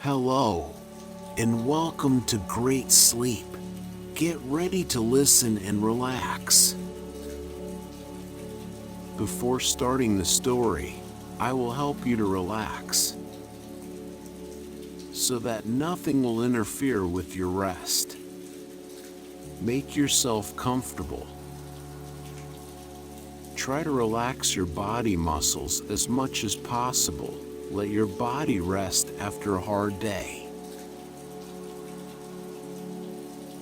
Hello, and welcome to Great Sleep. Get ready to listen and relax. Before starting the story, I will help you to relax so that nothing will interfere with your rest. Make yourself comfortable. Try to relax your body muscles as much as possible. Let your body rest after a hard day.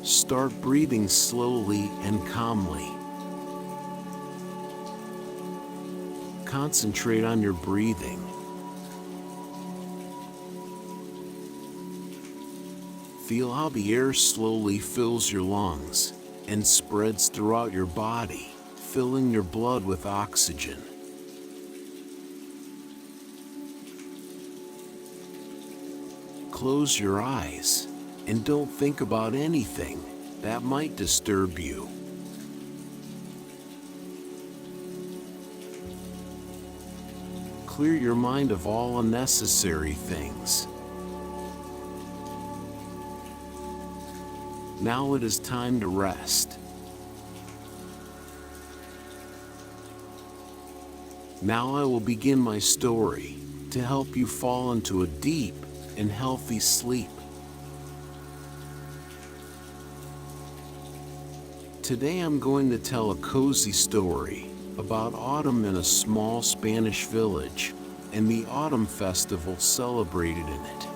Start breathing slowly and calmly. Concentrate on your breathing. Feel how the air slowly fills your lungs and spreads throughout your body, filling your blood with oxygen. Close your eyes and don't think about anything that might disturb you. Clear your mind of all unnecessary things. Now it is time to rest. Now I will begin my story to help you fall into a deep and healthy sleep. Today I'm going to tell a cozy story about autumn in a small Spanish village and the autumn festival celebrated in it.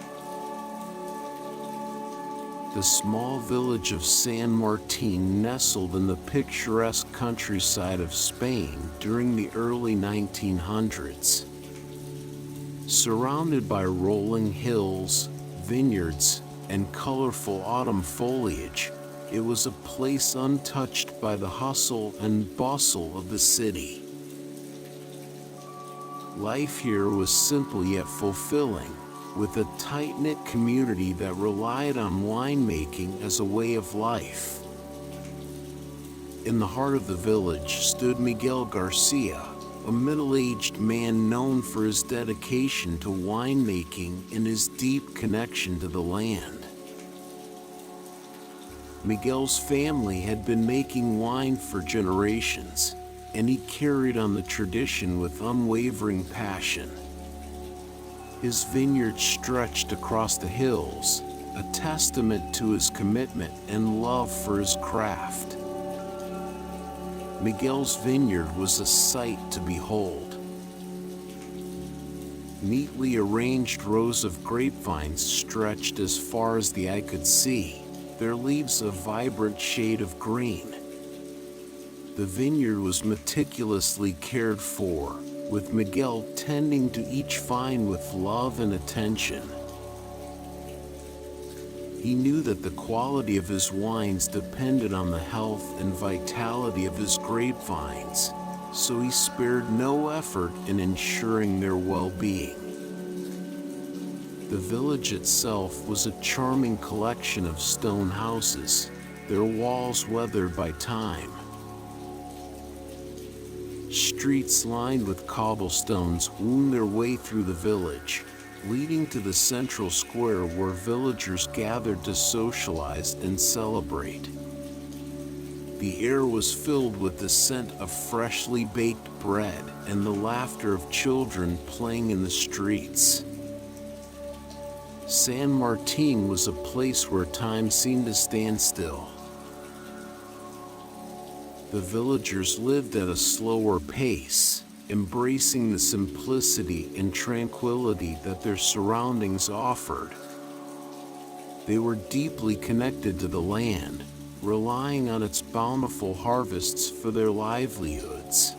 The small village of San Martin nestled in the picturesque countryside of Spain during the early 1900s. Surrounded by rolling hills, vineyards, and colorful autumn foliage, it was a place untouched by the hustle and bustle of the city. Life here was simple yet fulfilling, with a tight-knit community that relied on winemaking as a way of life. In the heart of the village stood Miguel Garcia, a middle-aged man known for his dedication to winemaking and his deep connection to the land. Miguel's family had been making wine for generations, and he carried on the tradition with unwavering passion. His vineyard stretched across the hills, a testament to his commitment and love for his craft. Miguel's vineyard was a sight to behold. Neatly arranged rows of grapevines stretched as far as the eye could see, their leaves a vibrant shade of green. The vineyard was meticulously cared for, with Miguel tending to each vine with love and attention. He knew that the quality of his wines depended on the health and vitality of his grapevines, so he spared no effort in ensuring their well-being. The village itself was a charming collection of stone houses, their walls weathered by time. Streets lined with cobblestones wound their way through the village, leading to the central square where villagers gathered to socialize and celebrate. The air was filled with the scent of freshly baked bread and the laughter of children playing in the streets. San Martin was a place where time seemed to stand still. The villagers lived at a slower pace, embracing the simplicity and tranquility that their surroundings offered. They were deeply connected to the land, relying on its bountiful harvests for their livelihoods.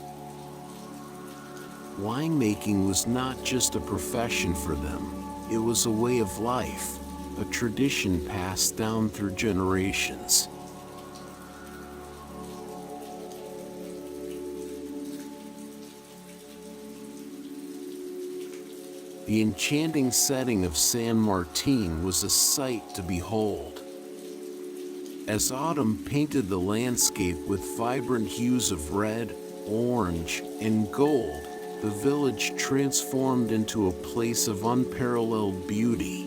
Winemaking was not just a profession for them, it was a way of life, a tradition passed down through generations. The enchanting setting of San Martin was a sight to behold. As autumn painted the landscape with vibrant hues of red, orange, and gold, the village transformed into a place of unparalleled beauty.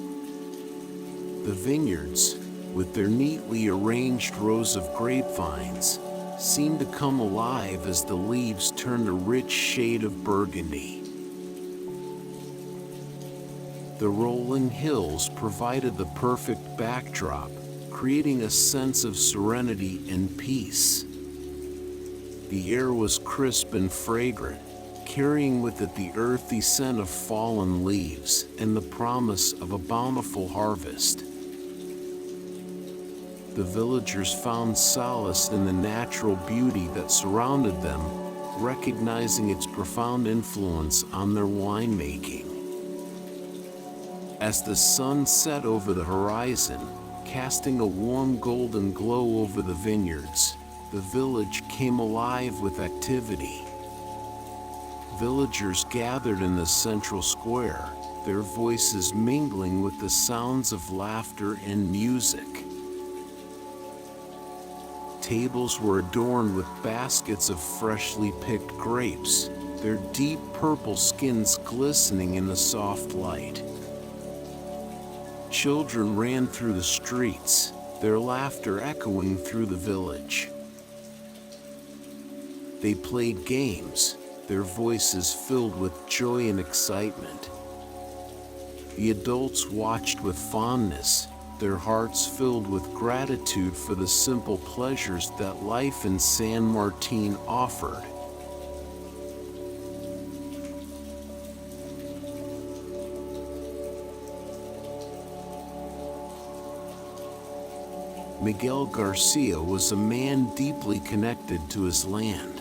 The vineyards, with their neatly arranged rows of grapevines, seemed to come alive as the leaves turned a rich shade of burgundy. The rolling hills provided the perfect backdrop, creating a sense of serenity and peace. The air was crisp and fragrant, carrying with it the earthy scent of fallen leaves and the promise of a bountiful harvest. The villagers found solace in the natural beauty that surrounded them, recognizing its profound influence on their winemaking. As the sun set over the horizon, casting a warm golden glow over the vineyards, the village came alive with activity. Villagers gathered in the central square, their voices mingling with the sounds of laughter and music. Tables were adorned with baskets of freshly picked grapes, their deep purple skins glistening in the soft light. Children ran through the streets, their laughter echoing through the village. They played games, their voices filled with joy and excitement. The adults watched with fondness, their hearts filled with gratitude for the simple pleasures that life in San Martin offered. Miguel Garcia was a man deeply connected to his land.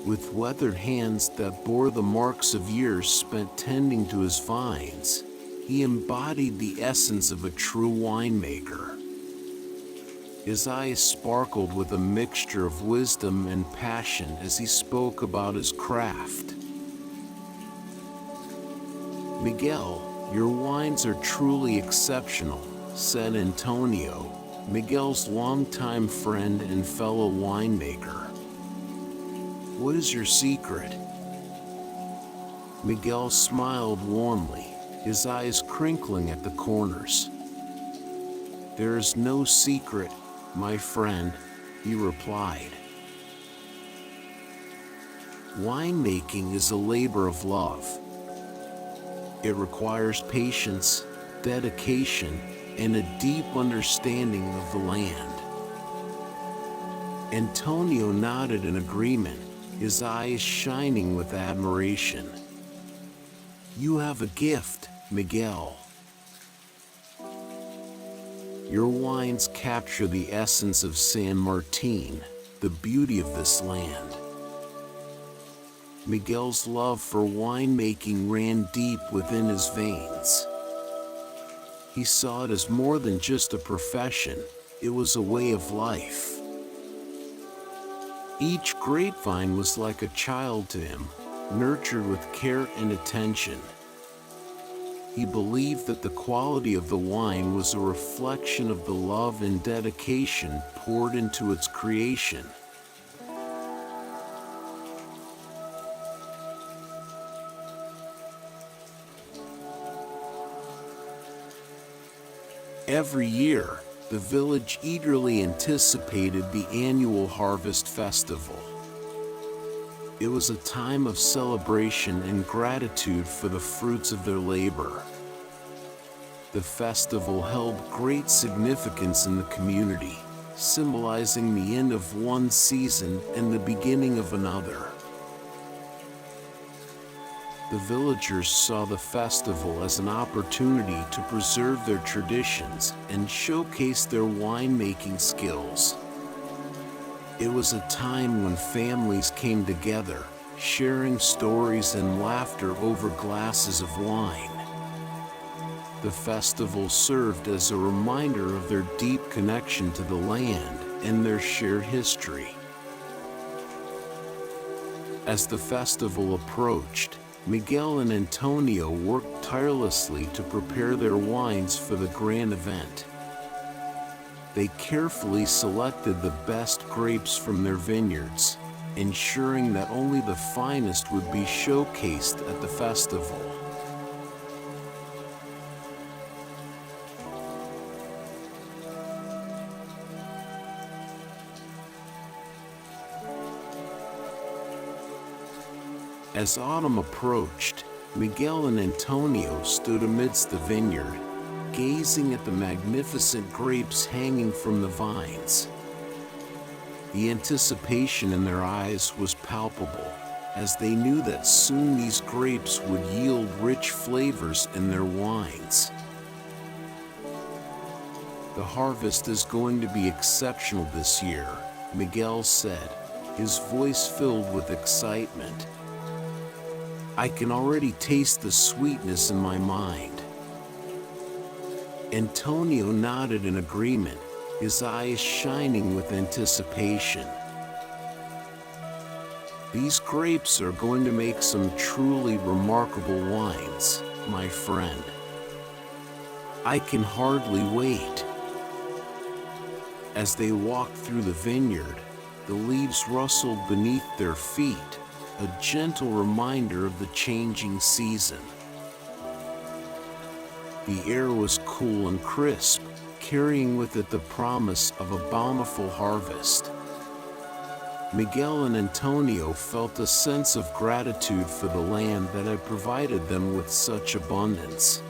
With weathered hands that bore the marks of years spent tending to his vines, he embodied the essence of a true winemaker. His eyes sparkled with a mixture of wisdom and passion as he spoke about his craft. "Miguel, your wines are truly exceptional," said Antonio, Miguel's longtime friend and fellow winemaker. "What is your secret?" Miguel smiled warmly, his eyes crinkling at the corners. "There is no secret, my friend," he replied. Winemaking is a labor of love. It requires patience, dedication, and a deep understanding of the land. Antonio nodded in agreement, his eyes shining with admiration. "You have a gift, Miguel. Your wines capture the essence of San Martin, the beauty of this land." Miguel's love for winemaking ran deep within his veins. He saw it as more than just a profession, it was a way of life. Each grapevine was like a child to him, nurtured with care and attention. He believed that the quality of the wine was a reflection of the love and dedication poured into its creation. Every year, the village eagerly anticipated the annual harvest festival. It was a time of celebration and gratitude for the fruits of their labor. The festival held great significance in the community, symbolizing the end of one season and the beginning of another. The villagers saw the festival as an opportunity to preserve their traditions and showcase their winemaking skills. It was a time when families came together, sharing stories and laughter over glasses of wine. The festival served as a reminder of their deep connection to the land and their shared history. As the festival approached, Miguel and Antonio worked tirelessly to prepare their wines for the grand event. They carefully selected the best grapes from their vineyards, ensuring that only the finest would be showcased at the festival. As autumn approached, Miguel and Antonio stood amidst the vineyard, gazing at the magnificent grapes hanging from the vines. The anticipation in their eyes was palpable, as they knew that soon these grapes would yield rich flavors in their wines. "The harvest is going to be exceptional this year," Miguel said, his voice filled with excitement. "I can already taste the sweetness in my mind." Antonio nodded in agreement, his eyes shining with anticipation. "These grapes are going to make some truly remarkable wines, my friend. I can hardly wait." As they walked through the vineyard, the leaves rustled beneath their feet, a gentle reminder of the changing season. The air was cool and crisp, carrying with it the promise of a bountiful harvest. Miguel and Antonio felt a sense of gratitude for the land that had provided them with such abundance.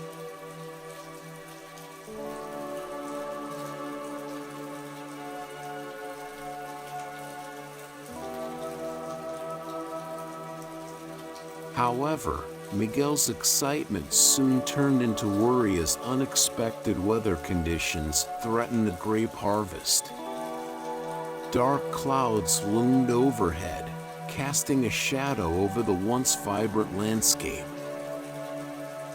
However, Miguel's excitement soon turned into worry as unexpected weather conditions threatened the grape harvest. Dark clouds loomed overhead, casting a shadow over the once vibrant landscape.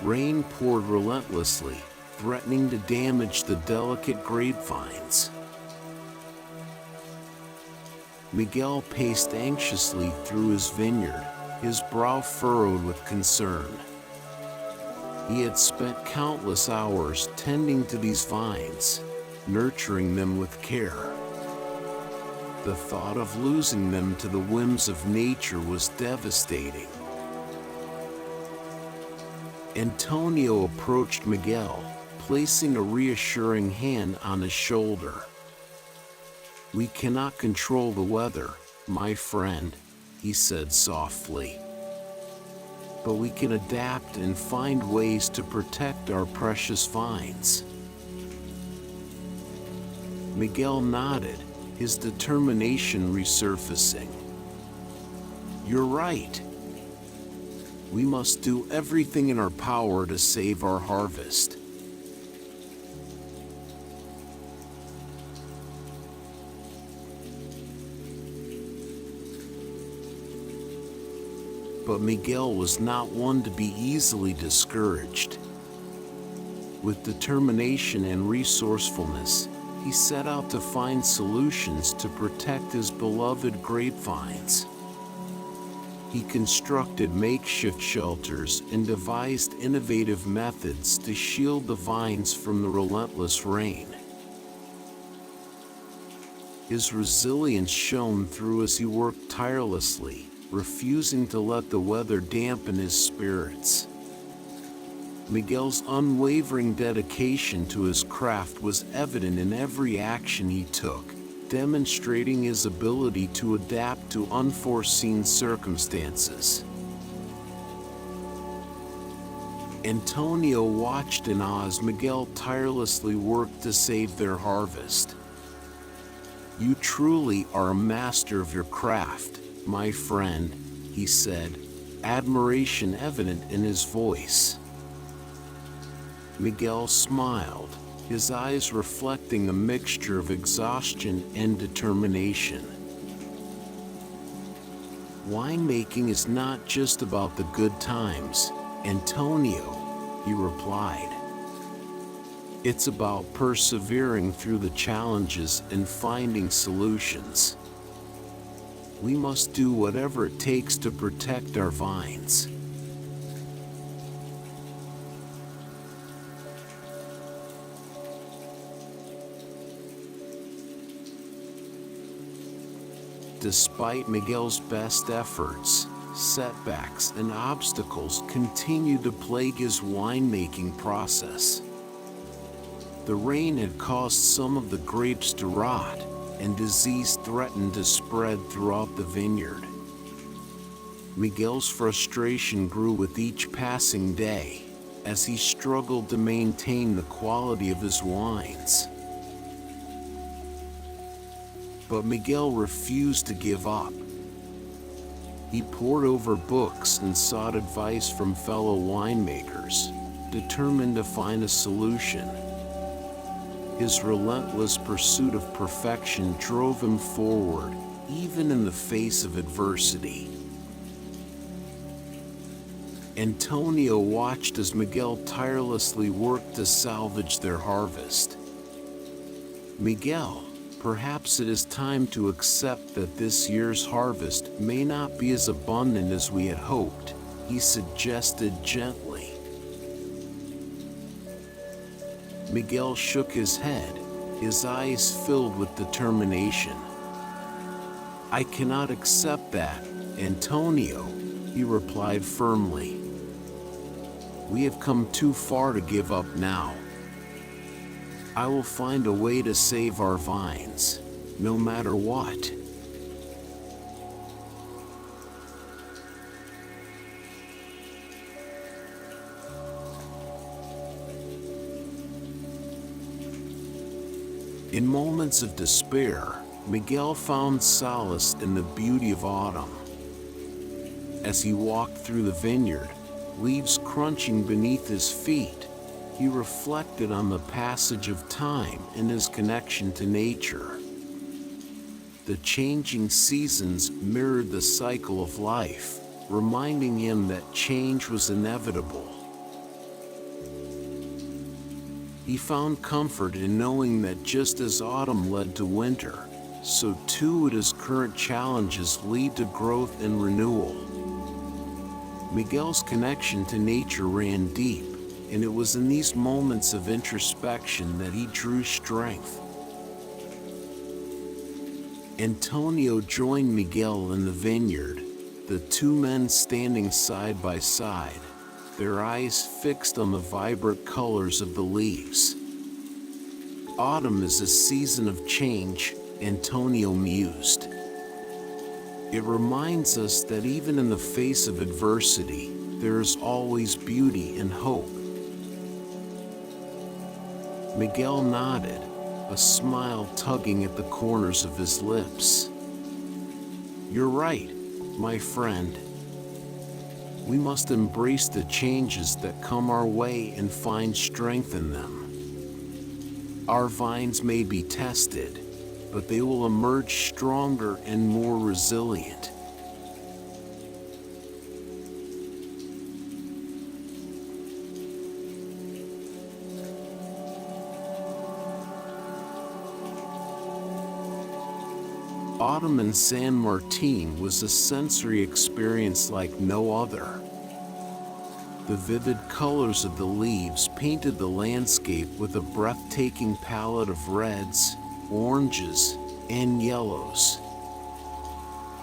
Rain poured relentlessly, threatening to damage the delicate grapevines. Miguel paced anxiously through his vineyard, his brow furrowed with concern. He had spent countless hours tending to these vines, nurturing them with care. The thought of losing them to the whims of nature was devastating. Antonio approached Miguel, placing a reassuring hand on his shoulder. "We cannot control the weather, my friend," he said softly. "But we can adapt and find ways to protect our precious vines." Miguel nodded, his determination resurfacing. "You're right. We must do everything in our power to save our harvest." But Miguel was not one to be easily discouraged. With determination and resourcefulness, he set out to find solutions to protect his beloved grapevines. He constructed makeshift shelters and devised innovative methods to shield the vines from the relentless rain. His resilience shone through as he worked tirelessly, refusing to let the weather dampen his spirits. Miguel's unwavering dedication to his craft was evident in every action he took, demonstrating his ability to adapt to unforeseen circumstances. Antonio watched in awe as Miguel tirelessly worked to save their harvest. "You truly are a master of your craft, my friend," he said, admiration evident in his voice. Miguel smiled, his eyes reflecting a mixture of exhaustion and determination. "Winemaking is not just about the good times, Antonio," he replied. "It's about persevering through the challenges and finding solutions. We must do whatever it takes to protect our vines." Despite Miguel's best efforts, setbacks and obstacles continued to plague his winemaking process. The rain had caused some of the grapes to rot, and disease threatened to spread throughout the vineyard. Miguel's frustration grew with each passing day, as he struggled to maintain the quality of his wines. But Miguel refused to give up. He pored over books and sought advice from fellow winemakers, determined to find a solution. His relentless pursuit of perfection drove him forward, even in the face of adversity. Antonio watched as Miguel tirelessly worked to salvage their harvest. "Miguel, perhaps it is time to accept that this year's harvest may not be as abundant as we had hoped," he suggested gently. Miguel shook his head, his eyes filled with determination. "I cannot accept that, Antonio," he replied firmly. "We have come too far to give up now. I will find a way to save our vines, no matter what." In moments of despair, Miguel found solace in the beauty of autumn. As he walked through the vineyard, leaves crunching beneath his feet, he reflected on the passage of time and his connection to nature. The changing seasons mirrored the cycle of life, reminding him that change was inevitable. He found comfort in knowing that just as autumn led to winter, so too would his current challenges lead to growth and renewal. Miguel's connection to nature ran deep, and it was in these moments of introspection that he drew strength. Antonio joined Miguel in the vineyard, the two men standing side by side, their eyes fixed on the vibrant colors of the leaves. "Autumn is a season of change," Antonio mused. "It reminds us that even in the face of adversity, there is always beauty and hope." Miguel nodded, a smile tugging at the corners of his lips. "You're right, my friend. We must embrace the changes that come our way and find strength in them. Our vines may be tested, but they will emerge stronger and more resilient." Autumn in San Martin was a sensory experience like no other. The vivid colors of the leaves painted the landscape with a breathtaking palette of reds, oranges, and yellows.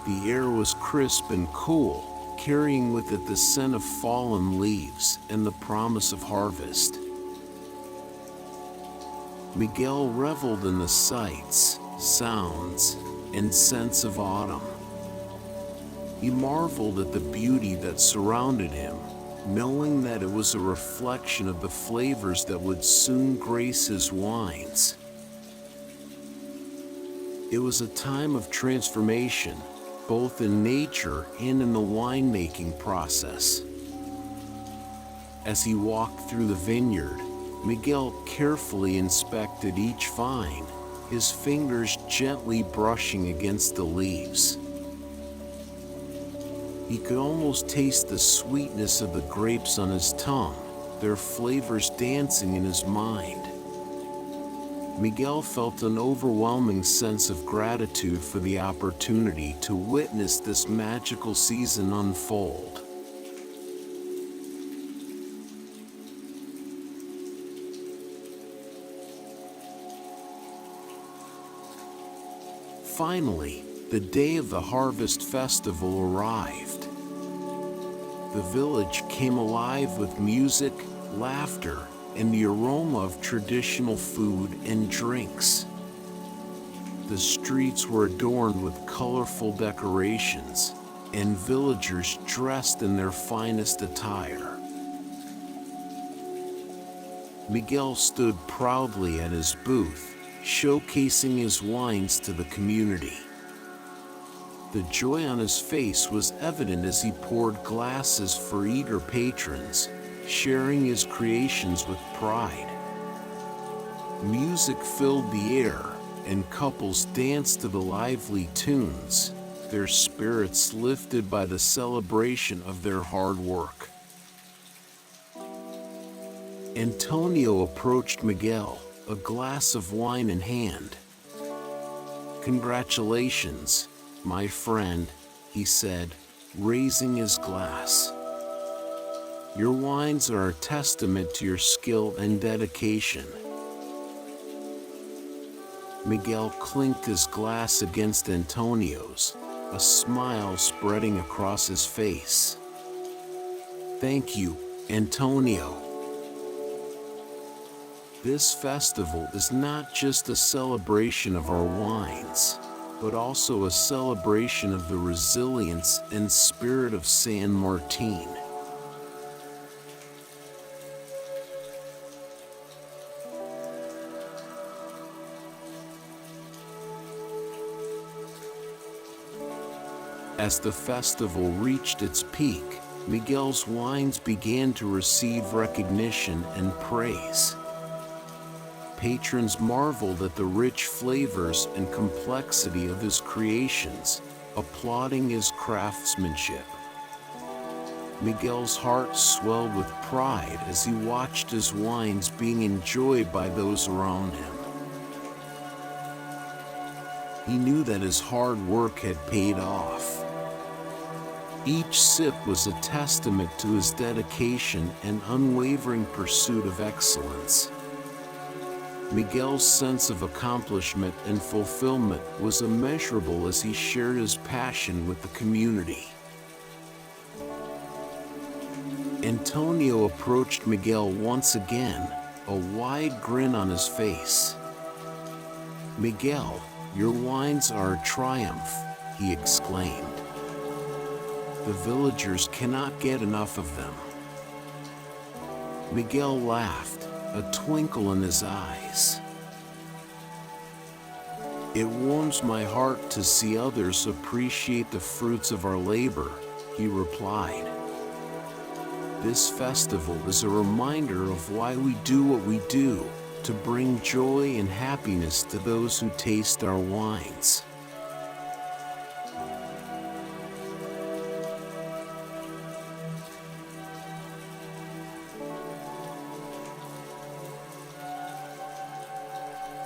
The air was crisp and cool, carrying with it the scent of fallen leaves and the promise of harvest. Miguel reveled in the sights, sounds, and scents of autumn. He marveled at the beauty that surrounded him, knowing that it was a reflection of the flavors that would soon grace his wines. It was a time of transformation, both in nature and in the winemaking process. As he walked through the vineyard, Miguel carefully inspected each vine, his fingers gently brushing against the leaves. He could almost taste the sweetness of the grapes on his tongue, their flavors dancing in his mind. Miguel felt an overwhelming sense of gratitude for the opportunity to witness this magical season unfold. Finally, the day of the harvest festival arrived. The village came alive with music, laughter, and the aroma of traditional food and drinks. The streets were adorned with colorful decorations, and villagers dressed in their finest attire. Miguel stood proudly at his booth, showcasing his wines to the community. The joy on his face was evident as he poured glasses for eager patrons, sharing his creations with pride. Music filled the air, and couples danced to the lively tunes, their spirits lifted by the celebration of their hard work. Antonio approached Miguel, a glass of wine in hand. "Congratulations, my friend," he said, raising his glass. "Your wines are a testament to your skill and dedication." Miguel clinked his glass against Antonio's, a smile spreading across his face. "Thank you, Antonio. This festival is not just a celebration of our wines, but also a celebration of the resilience and spirit of San Martin." As the festival reached its peak, Miguel's wines began to receive recognition and praise. Patrons marveled at the rich flavors and complexity of his creations, applauding his craftsmanship. Miguel's heart swelled with pride as he watched his wines being enjoyed by those around him. He knew that his hard work had paid off. Each sip was a testament to his dedication and unwavering pursuit of excellence. Miguel's sense of accomplishment and fulfillment was immeasurable as he shared his passion with the community. Antonio approached Miguel once again, a wide grin on his face. "Miguel, your wines are a triumph," he exclaimed. "The villagers cannot get enough of them." Miguel laughed, a twinkle in his eyes. "It warms my heart to see others appreciate the fruits of our labor," he replied. "This festival is a reminder of why we do what we do, to bring joy and happiness to those who taste our wines."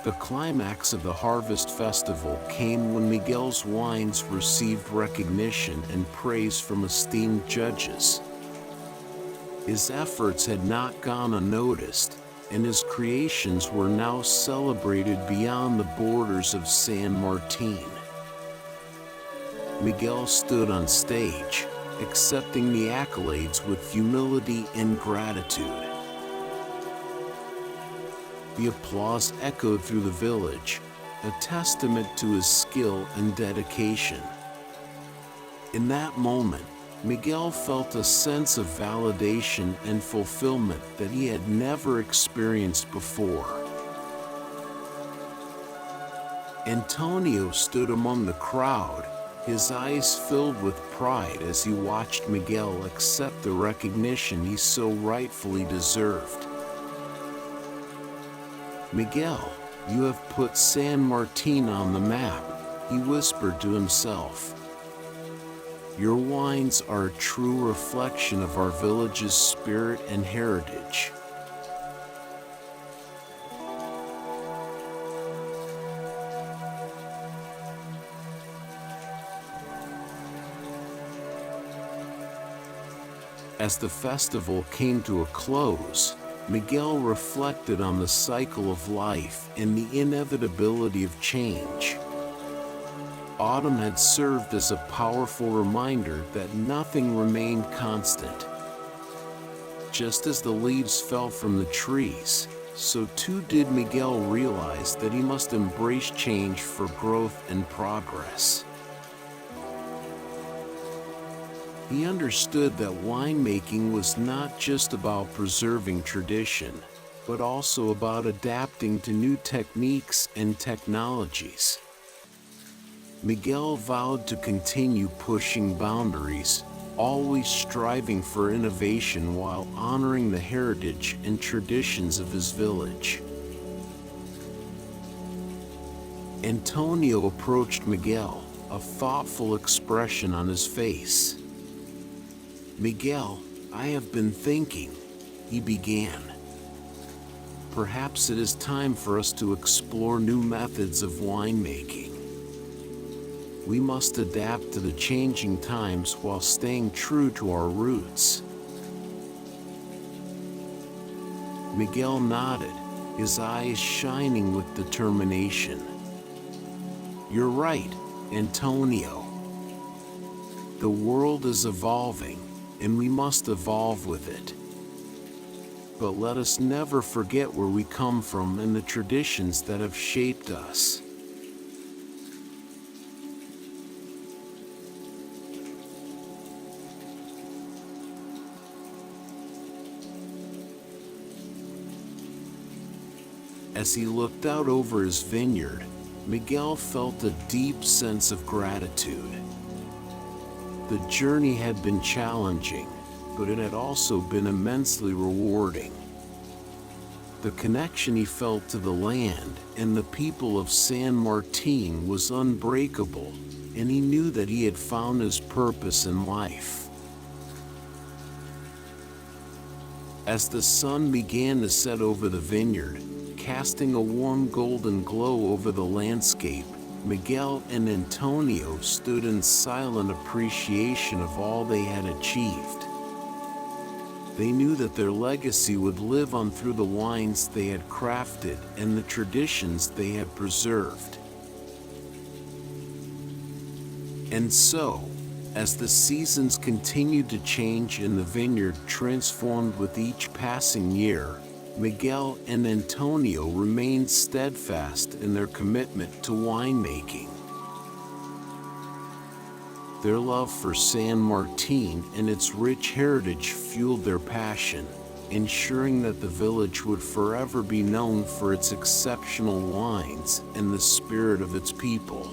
The climax of the Harvest Festival came when Miguel's wines received recognition and praise from esteemed judges. His efforts had not gone unnoticed, and his creations were now celebrated beyond the borders of San Martin. Miguel stood on stage, accepting the accolades with humility and gratitude. The applause echoed through the village, a testament to his skill and dedication. In that moment, Miguel felt a sense of validation and fulfillment that he had never experienced before. Antonio stood among the crowd, his eyes filled with pride as he watched Miguel accept the recognition he so rightfully deserved. "Miguel, you have put San Martin on the map," he whispered to himself. "Your wines are a true reflection of our village's spirit and heritage." As the festival came to a close, Miguel reflected on the cycle of life and the inevitability of change. Autumn had served as a powerful reminder that nothing remained constant. Just as the leaves fell from the trees, so too did Miguel realize that he must embrace change for growth and progress. He understood that winemaking was not just about preserving tradition, but also about adapting to new techniques and technologies. Miguel vowed to continue pushing boundaries, always striving for innovation while honoring the heritage and traditions of his village. Antonio approached Miguel, a thoughtful expression on his face. "Miguel, I have been thinking," he began. "Perhaps it is time for us to explore new methods of winemaking. We must adapt to the changing times while staying true to our roots." Miguel nodded, his eyes shining with determination. "You're right, Antonio. The world is evolving, and we must evolve with it. But let us never forget where we come from and the traditions that have shaped us." As he looked out over his vineyard, Miguel felt a deep sense of gratitude. The journey had been challenging, but it had also been immensely rewarding. The connection he felt to the land and the people of San Martin was unbreakable, and he knew that he had found his purpose in life. As the sun began to set over the vineyard, casting a warm golden glow over the landscape, Miguel and Antonio stood in silent appreciation of all they had achieved. They knew that their legacy would live on through the wines they had crafted and the traditions they had preserved. And so, as the seasons continued to change and the vineyard transformed with each passing year, Miguel and Antonio remained steadfast in their commitment to winemaking. Their love for San Martin and its rich heritage fueled their passion, ensuring that the village would forever be known for its exceptional wines and the spirit of its people.